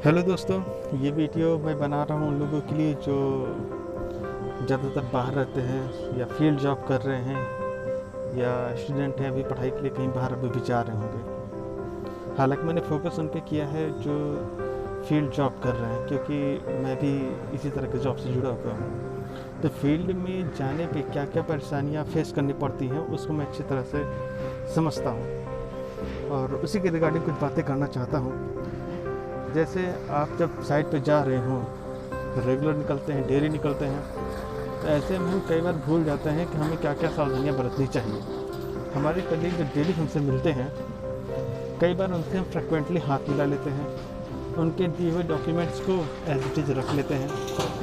Hello दोस्तों, ये video मैं बना रहा हूँ उन लोगों के लिए जो ज़्यादातर बाहर रहते हैं या फील्ड जॉब कर रहे हैं या स्टूडेंट हैं, अभी पढ़ाई के लिए कहीं बाहर अभी भी जा रहे होंगे। हालांकि मैंने फोकस उन पे किया है जो फील्ड जॉब कर रहे हैं, क्योंकि मैं भी इसी तरह के जॉब से जुड़ा हुआ हूँ। तो फील्ड में जाने पे क्या क्या परेशानियाँ फेस करनी पड़ती हैं उसको मैं अच्छी तरह से समझता हूँ और उसी के रिगार्डिंग कुछ बातें करना चाहता हूँ। जैसे आप जब साइट पे जा रहे हो, रेगुलर निकलते हैं, डेली निकलते हैं, तो ऐसे में हम कई बार भूल जाते हैं कि हमें क्या क्या सावधानियाँ बरतनी चाहिए। हमारे कलीग जो डेली हमसे मिलते हैं, कई बार उनसे हम फ्रिक्वेंटली हाथ मिला लेते हैं, उनके दिए हुए डॉक्यूमेंट्स को एज इट इज़ रख लेते हैं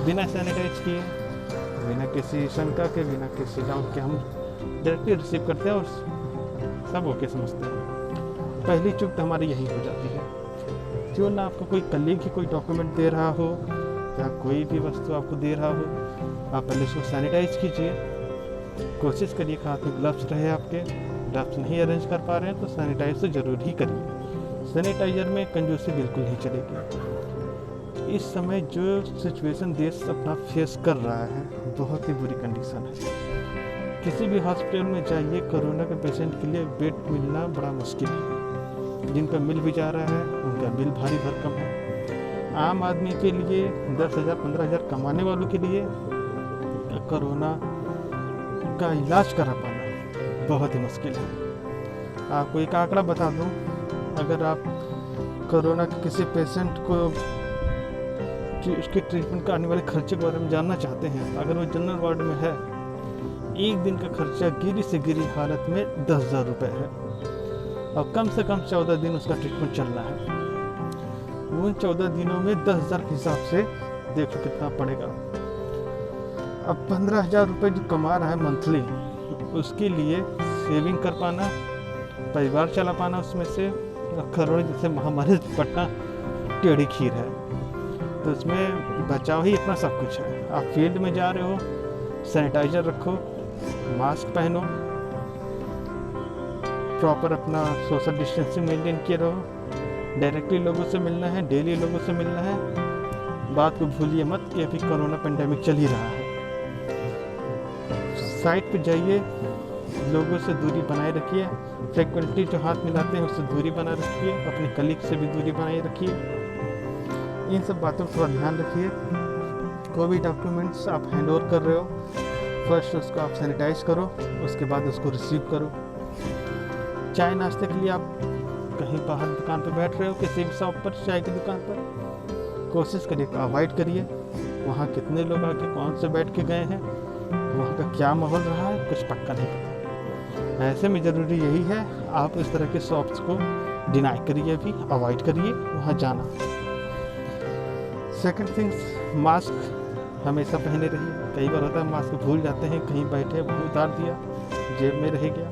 बिना सैनिटाइज किए, बिना किसी शंका के, बिना किसी डाउट के हम डायरेक्टली रिसीव करते हैं और सब ओके समझते हैं। पहली चूक तो हमारी यही हो जाती है। क्यों ना आपको कोई कलीग ही कोई डॉक्यूमेंट दे रहा हो या कोई भी वस्तु आपको दे रहा हो, आप पहले उसको सैनिटाइज कीजिए। कोशिश करिए कि हाथ में ग्लव्स रहे आपके। ग्लव्स नहीं अरेंज कर पा रहे हैं तो सैनिटाइज तो ज़रूर ही करिए। सैनिटाइजर में कंजूसी बिल्कुल नहीं चलेगी। इस समय जो सिचुएशन देश अपना फेस कर रहा है, बहुत ही बुरी कंडीशन है। किसी भी हॉस्पिटल में जाइए, कोरोना के पेशेंट के लिए बेड मिलना बड़ा मुश्किल है। जिनका मिल भी जा रहा है उनका बिल भारी भरकम है। आम आदमी के लिए 10,000 15,000 कमाने वालों के लिए कोरोना का इलाज करा पाना बहुत ही मुश्किल है। आपको एक आंकड़ा बता दूं, अगर आप कोरोना के किसी पेशेंट को उसके ट्रीटमेंट का आने वाले खर्चे के बारे में जानना चाहते हैं, अगर वो जनरल वार्ड में है, एक दिन का खर्चा गिरी से गिरी हालत में 10,000 रुपये है और कम से कम 14 दिन उसका ट्रीटमेंट चलना है। उन 14 दिनों में 10,000 के हिसाब से देखो कितना पड़ेगा। अब 15,000 रुपये जो कमा रहा है मंथली, उसके लिए सेविंग कर पाना, परिवार चला पाना उसमें से, कोरोना जैसे महामारी पटना टेढ़ी खीर है। तो उसमें बचाव ही अपना सब कुछ है। आप फील्ड में जा रहे हो, सैनिटाइजर रखो, मास्क पहनो, प्रॉपर अपना सोशल डिस्टेंसिंग मेंटेन किए रहो। डायरेक्टली लोगों से मिलना है, डेली लोगों से मिलना है। बात को भूलिए मत कि अभी कोरोना पेंडेमिक चल ही रहा है। साइट पे जाइए, लोगों से दूरी बनाए रखिए। फ्रिक्वेंटली जो हाथ मिलाते हैं उससे दूरी बनाए रखिए। अपने कलीग से भी दूरी बनाए रखिए। इन सब बातों पर थोड़ा ध्यान रखिए। कोई भी डॉक्यूमेंट्स आप हैंड ओवर कर रहे हो, फर्स्ट उसको आप सैनिटाइज करो, उसके बाद उसको रिसीव करो। चाय नाश्ते के लिए आप कहीं बाहर दुकान पर बैठ रहे हो, किसी भी शॉप पर, चाय की दुकान पर, कोशिश करिए अवॉइड करिए। वहाँ कितने लोग आके कौन से बैठ के गए हैं, वहाँ का क्या माहौल रहा है, कुछ पक्का नहीं पता। ऐसे में ज़रूरी यही है, आप इस तरह के शॉप्स को डिनाई करिए, भी अवॉइड करिए वहाँ जाना। सेकंड थिंग्स, मास्क हमेशा पहने रहिए। कई बार होता है मास्क भूल जाते हैं, कहीं बैठे वहीं उतार दिया, जेब में रह गया।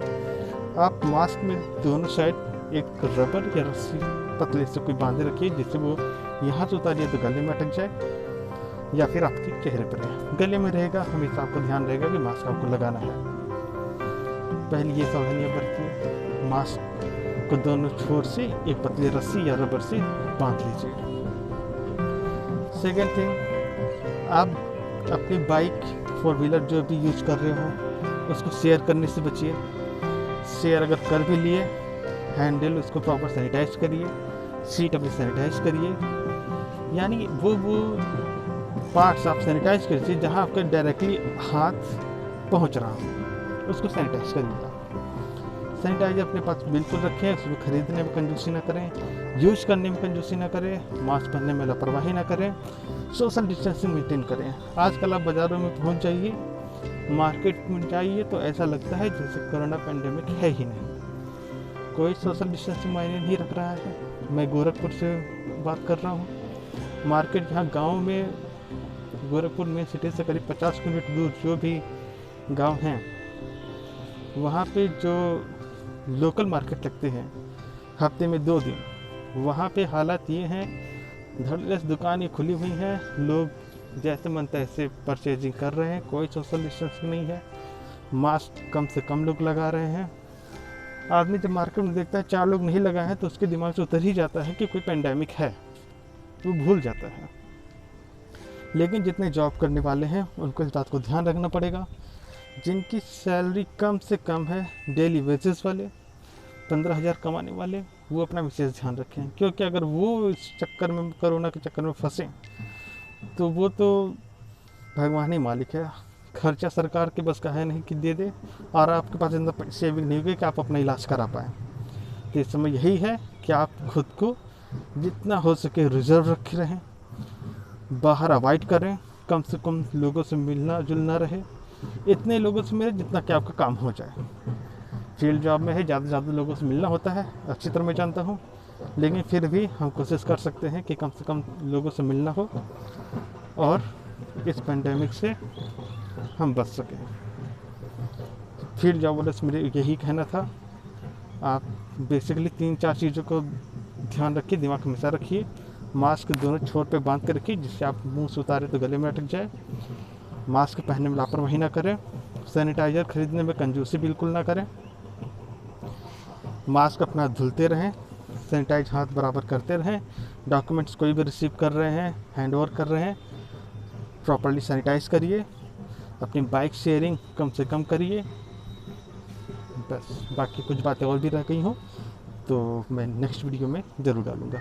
आप मास्क में दोनों साइड एक रबर या रस्सी पतले से कोई बांधे रखिए, जिससे वो यहाँ से उतारिए तो गले में अटक जाए या फिर आपके चेहरे पर रहे। गले में रहेगा, हमेशा आपको ध्यान रहेगा कि मास्क आपको लगाना है। पहले ये सावधानियाँ बरतिए। मास्क को दोनों छोर से एक पतली रस्सी या रबर से बांध लीजिए। सेकेंड थिंग, आप अपनी बाइक, 4 व्हीलर जो भी यूज कर रहे हो, उसको शेयर करने से बचिए। शेयर अगर कर भी लिए, हैंडल उसको प्रॉपर सैनिटाइज करिए, सीट अपनी सैनिटाइज करिए। यानी वो पार्ट्स आप सैनिटाइज करिए जहाँ आपका डायरेक्टली हाथ पहुँच रहा हो, उसको सैनिटाइज करिए। सैनिटाइजर अपने पास बिल्कुल रखें, उसको खरीदने में कंजूसी ना करें, यूज करने में कंजूसी ना करें, मास्क पहनने में लापरवाही ना करें, सोशल डिस्टेंसिंग मेंटेन करें। आजकल आप बाज़ारों में पहुँच जाइए, मार्केट में जाइए तो ऐसा लगता है जैसे कोरोना पेंडेमिक है ही नहीं। कोई सोशल डिस्टेंसिंग मायने नहीं रख रहा है। मैं गोरखपुर से बात कर रहा हूँ। मार्केट यहाँ गांव में, गोरखपुर मेन सिटी से करीब 50 किलोमीटर दूर जो भी गांव हैं, वहाँ पे जो लोकल मार्केट लगते हैं हफ्ते में 2 दिन, वहाँ पे हालात ये हैं, धड़ल्लेस दुकानें खुली हुई हैं, लोग जैसे मन तैसे परचेजिंग कर रहे हैं, कोई सोशल डिस्टेंसिंग नहीं है, मास्क कम से कम लोग लगा रहे हैं। आदमी जब मार्केट में देखता है 4 लोग नहीं लगाए हैं तो उसके दिमाग से उतर ही जाता है कि कोई पेंडेमिक है। वो भूल जाता है। लेकिन जितने जॉब करने वाले हैं उनको इस बात को ध्यान रखना पड़ेगा, जिनकी सैलरी कम से कम है, डेली वेजेस वाले, 15,000 कमाने वाले, वो अपना विशेष ध्यान रखें। क्योंकि अगर वो इस चक्कर में, कोरोना के चक्कर में फंसे, तो वो तो भगवान ही मालिक है। खर्चा सरकार के बस का है नहीं कि दे दे, और आपके पास इतना सेविंग नहीं होगी कि आप अपना इलाज करा पाएँ। तो इस समय यही है कि आप खुद को जितना हो सके रिजर्व रखे रहें, बाहर अवॉइड करें, कम से कम लोगों से मिलना जुलना रहे, इतने लोगों से मिले जितना कि आपका काम हो जाए। फील्ड जॉब में है, ज़्यादा से ज़्यादा लोगों से मिलना होता है, अच्छी तरह मैं जानता हूँ, लेकिन फिर भी हम कोशिश कर सकते हैं कि कम से कम लोगों से मिलना हो और इस पेंडेमिक से हम बच सकें। फील्ड जॉब वाले से मेरे यही कहना था। आप बेसिकली 3-4 चीज़ों को ध्यान रखिए, दिमाग में हमेशा रखिए। मास्क दोनों छोर पे बांध कर रखिए, जिससे आप मुंह से उतारे तो गले में अटक जाए। मास्क पहनने में लापरवाही ना करें। सैनिटाइज़र खरीदने में कंजूसी बिल्कुल ना करें। मास्क अपना धुलते रहें, सैनिटाइज हाथ बराबर करते रहें। डॉक्यूमेंट्स कोई भी रिसीव कर रहे हैं, हैंड ओवर कर रहे हैं, प्रॉपर्ली सैनिटाइज करिए। अपनी बाइक शेयरिंग कम से कम करिए। बस, बाकी कुछ बातें और भी रह गई हों तो मैं नेक्स्ट वीडियो में ज़रूर डालूँगा।